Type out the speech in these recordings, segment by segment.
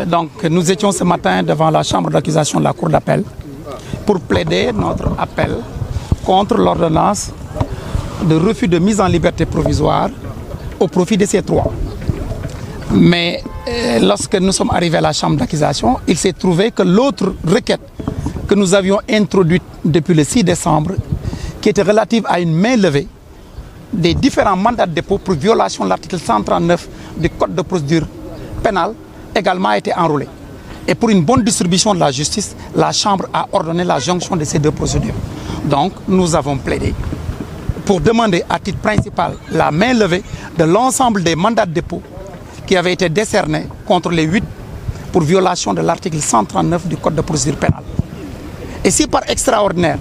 Donc nous étions ce matin devant la chambre d'accusation de la Cour d'appel pour plaider notre appel contre l'ordonnance de refus de mise en liberté provisoire au profit de ces trois. Mais lorsque nous sommes arrivés à la chambre d'accusation, il s'est trouvé que l'autre requête que nous avions introduite depuis le 6 décembre, qui était relative à une main levée des différents mandats de dépôt pour violation de l'article 139 du Code de procédure pénale, également a été enrôlée. Et pour une bonne distribution de la justice, la Chambre a ordonné la jonction de ces deux procédures. Donc, nous avons plaidé pour demander à titre principal la main levée de l'ensemble des mandats de dépôt qui avaient été décernés contre les 8 pour violation de l'article 139 du Code de procédure pénale. Et si par extraordinaire,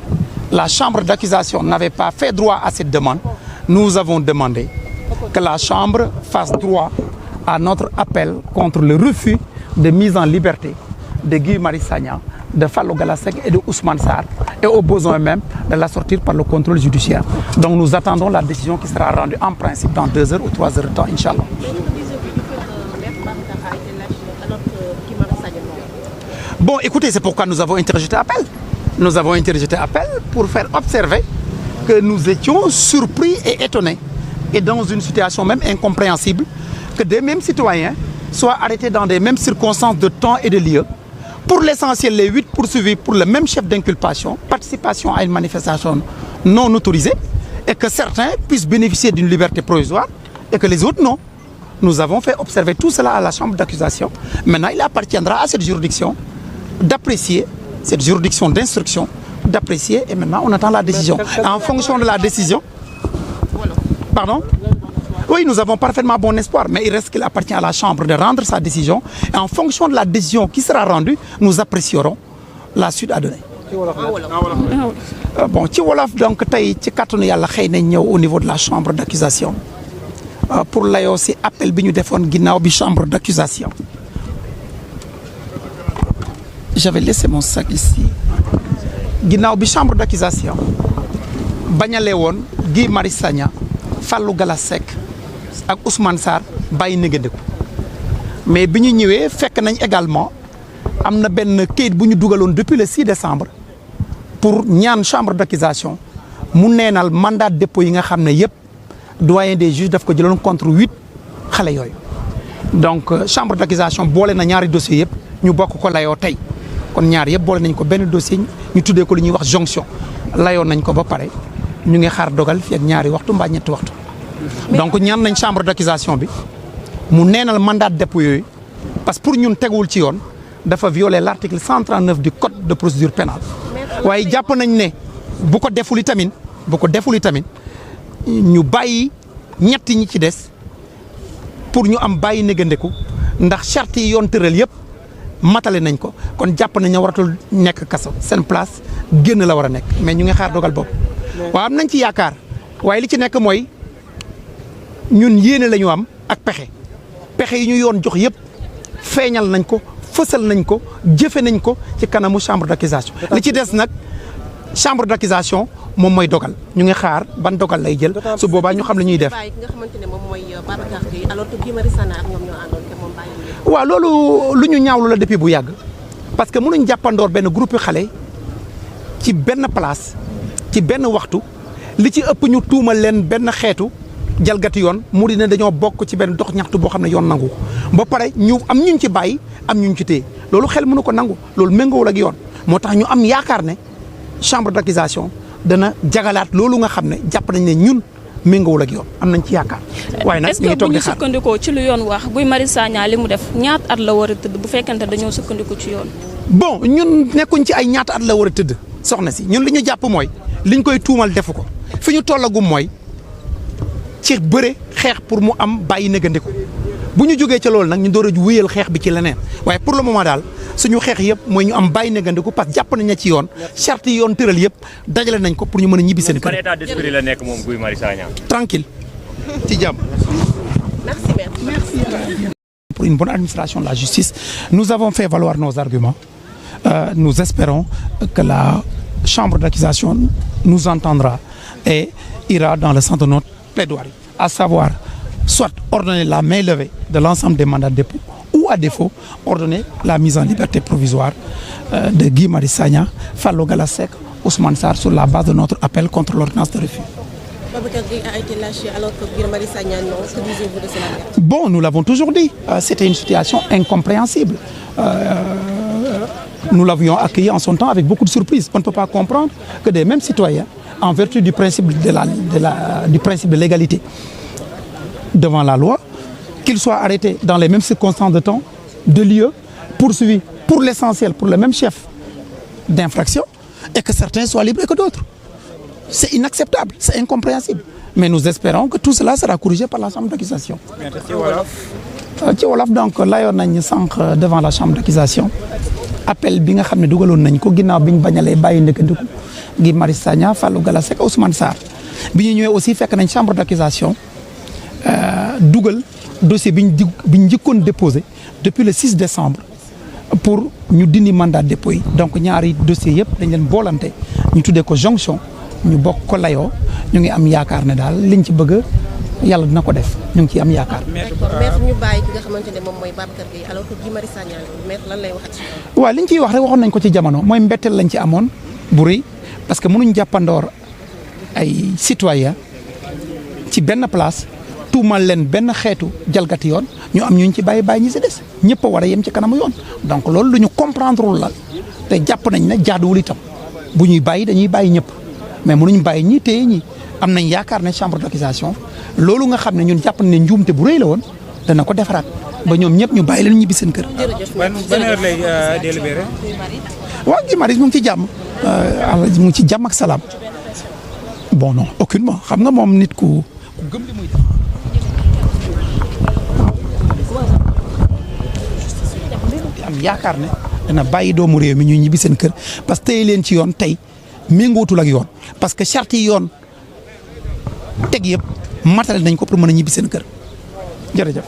la Chambre d'accusation n'avait pas fait droit à cette demande, nous avons demandé que la Chambre fasse droit à notre appel contre le refus de mise en liberté de Guy Marius Sagna, de Fallou Galass Seck et de Ousmane Sarr, et au besoin même de la sortir par le contrôle judiciaire. Donc nous attendons la décision qui sera rendue en principe dans 2 heures ou 3 heures de temps, Inch'Allah. Bon, écoutez, c'est pourquoi nous avons interjeté appel. Nous avons interjeté appel pour faire observer que nous étions surpris et étonnés, et dans une situation même incompréhensible, que des mêmes citoyens soient arrêtés dans des mêmes circonstances de temps et de lieu. Pour l'essentiel, les 8 poursuivis pour le même chef d'inculpation, participation à une manifestation non autorisée, et que certains puissent bénéficier d'une liberté provisoire et que les autres non. Nous avons fait observer tout cela à la chambre d'accusation. Maintenant, il appartiendra à cette juridiction d'apprécier, cette juridiction d'instruction, d'apprécier, et maintenant on attend la décision. En fonction de la décision, pardon? Oui, nous avons parfaitement bon espoir, mais il reste qu'il appartient à la Chambre de rendre sa décision. Et en fonction de la décision qui sera rendue, nous apprécierons la suite à donner. Bon, ci wolof donc tey ci kàttanu yàlla xëy na ñëw au niveau de la chambre d'accusation pour layoo si appel bi ñu defoon ginnaaw bi chambre d'accusation. J'avais laissé mon sac ici. Ginnaaw bi chambre d'accusation bañalee woon Guy Marius Sagna, Fallou Galass Seck ak Ousmane Sarr bàyyi négandiku, mais bi ñu ñëwee fekk nañ également am na benn kayit bu ñu dugaloon depuis le 6 décembre pour ñaan chambre d'accusation mu neenal mandat de dépôt yi nga xam ne yëpp doyen des juges daf ko jëloon contre 8 xale yooyu. Donc chambre d'accusation boole na ñaari dossiers yëpp ñu bokk ko layoo tey, kon ñaar yëpp boole nañ ko benn dossier ñu tuddee ko lu ñuy wax jonction, layoo nañ ko ba pare ñu ngi xaar dogal fi ak ñaari waxtu mbaa ñetti waxtu. Donc ñaan nañ chambre d'accusation bi mu neenal mandat de dépôt yooyu, parce que pour ñun teguwul ci yoon, dafa violer l'article 139 du code de procédure pénale. waaye jàpp nañ ne bu ko defuli tamit ñu bàyyi ñetti ñi ci des pour ñu am bàyyi négandiku, ndax charte yi yoon tëral yëpp matale nañ ko, kon jàpp nañ ne waratul nekk kaso, seen place génn la war a nekk, mais ñu ngi xaar dogal boobu. waaw am nañ ci yaakaar, waaye li ci nekk mooy ñun yéene la ñu am ak pexe yi ñu yoon jox yëpp feeñal nañ ko, fësal nañ ko, jëfe nañ ko ci kanamu chambre d'accusation. li ci des nag chambre d'accusation moom mooy dogal, ñu ngi xaar ban dogal lay jël, su boobaa ñu xam li ñuy def. waaw loolu lu ñu ñaawlu la depuis bu yàgg, parce que mënuñ jàppandoor benn groupe xale ci benn place ci benn waxtu, li ci ëpp ñu tuumal leen benn xeetu jalgati yoon, mu di ne dañoo bokk ci benn dox ñaxtu boo xam ne yoon nangu ba pare ñu am ñuñ ci bàyyi am ñuñ ci téye, loolu xel mënu ko nangu, loolu méngoowul ak yoon. moo tax ñu am yaakaar ne chambre d'accusation dana jagalaat loolu nga xam ne jàpp nañ ne ñun méngoowul ak yoon, am nañ ci yaakaar. waaye nag ñu ngi toog di xaar. est-ce que bu ñu sukkandikoo ci lu yoon wax Guy Marius Sagna li mu def ñaata at la war a tëdd bu fekkente dañoo sukkandiku ci yoon. bon ñun nekkuñ ci ay ñaata at la war a tëdd soxna si, ñun li ñu jàpp mooy liñ koy tuumal defu ko, fi ñu tollagum mooy ci bëre xeex pour mu am bàyyi négandiku. bu ñu jógee ca loolu nag ñu door a wéyal xeex bi ci leneen, waaye pour le moment daal suñu xeex yëpp mooy ñu am bàyyi négandiku, parce que jàpp nañ ne ci yoon charte yi yoon tëral yëpp dajale nañ ko pour ñu mën a ñibbi seen kër. ban état d'esprit la nekk moom Guy Marius Sagna. Tranquille ci jàmm. Merci. Pour une bonne administration de la justice, nous avons fait valoir nos arguments. Nous espérons que la chambre d'accusation nous entendra et ira dans le sens de notre plaidoirie, à savoir soit ordonner la main levée de l'ensemble des mandats de dépôt ou à défaut ordonner la mise en liberté provisoire de Guy Marius Sagna, Fallou Galass Seck, Ousmane Sarr sur la base de notre appel contre l'ordonnance de refus. Babacar Gueye a été lâché alors que Guy Marius Sagna non. Que disiez-vous de cela? Bon, nous l'avons toujours dit, c'était une situation incompréhensible. Nous l'avions accueilli en son temps avec beaucoup de surprises. On ne peut pas comprendre que des mêmes citoyens, en vertu du principe de l'égalité devant la loi, qu'ils soient arrêtés dans les mêmes circonstances de temps, de lieu, poursuivis pour l'essentiel, pour le même chef d'infraction, et que certains soient libres que d'autres. C'est inacceptable, c'est incompréhensible. Mais nous espérons que tout cela sera corrigé par la chambre d'accusation. ci wolof donc layoon nañ sànq devant la chambre d'accusation appel bi nga xam ne dugaloon nañ ko ginnaaw bi ñu bañalee bàyyi ndëkkandiku Guy Marius Sagna, Fallou Galass Seck, Ousmane Sarr bi ñu ñëwee aussi fekk nañ chambre d'accusation dugal dossier bi ñu njëkkoon déposé depuis le 6 décembre pour ñu dindi mandat de dépôt yi. Donc ñaari dossiers yëpp dañ leen boolante ñu tuddee ko jonction ñu bokk ko layoo ñu ngi am yaakaar ne daal liñ ci bëgg yàlla dina ko def ñu ngi ciy am yaakaar. D'accord, maître ñu bàyyi ki nga xamante ne moom mooy Babacar Gueye alors que Guy Marius Sagna maître lan lay waxati. waaw liñ ciy wax rek waxoon nañ ko ci jamono mooy mbetteel lañ ci amoon bu rëy parce que mënuñ jàppandoor ay citoyen ci benn place tuumal leen benn xeetu jalgati yoon ñu am ñu ci bàyyi ñi si des ñëpp a war a yem ci kanamu yoon. Donc loolu lu ñu comprendre la te jàpp nañ ne jaaduwul itam bu ñuy bàyyi dañuy bàyyi ñëpp mais mënuñ bàyyi ñi téye ñi. am nañ yaakaar ne chambre d'accusation loolu nga xam ne ñun jàpp ne njuumte bu rëy la woon dana ko defaraat ba ñoom ñëpp ñu bàyyi leen ñibbi seen kër. ban heure lay délibéré. waaw Guy Marius mu ngi ci jàmm mu ngi ci jàmm ak salaam bon non aucunement xam nga moom nit ku gëm li muy def. di am yaakaar ne dana bàyyi doomu réew mi ñuy ñibbi seen kër parce que tey leen ci yoon tey méngootul ak yoon parce que charte yi yoon teg yëpp matale nañ ko pour mën a ñibbi seen kër jërëjëf.